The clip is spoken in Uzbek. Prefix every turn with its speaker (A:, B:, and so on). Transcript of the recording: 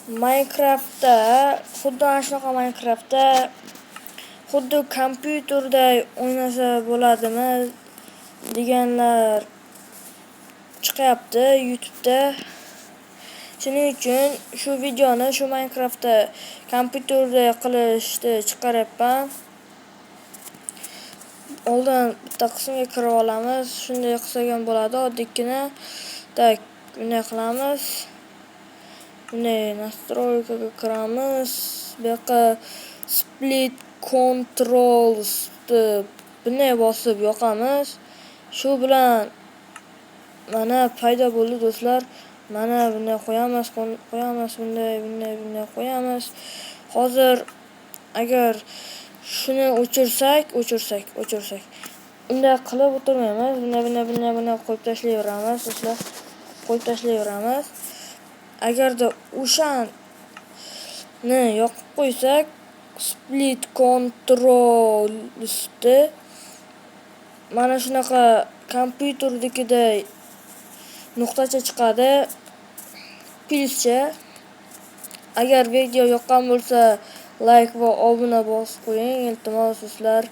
A: Minecraftda xuddi ana shunaqa Minecraftda xuddi kompyuterda o'ynasa bo'ladimi deganlar chiqyapti YouTube'da. Shuning uchun shu videoni shu Minecraftda kompyuterda qilishni chiqaryapman. Oldin bitta qismga kirib olamiz. Shunday qilsak ham bo'ladi. Oddiygina bunday qilamiz. Bunday nastroykaga kiramiz. Bu yoqqa split controls bunday bosib yoqamiz. Shu bilan mana paydo bo'ldi do'stlar. Mana bunday qo'yamiz, bunday qo'yamiz. Hozir agar shuni o'chirsak. Unday qilib o'tirmaymiz. Bunday qo'yib tashlayveramiz do'stlar. Qo'yib tashlayveramiz. Agarda o'shani yoqib qo'ysak, split controls'ni mana shunaqa kompyuterdagiday nuqtacha chiqadi. Pluscha. Agar video yoqqan bo'lsa, like va obuna bosib qo'ying, iltimos do'stlar.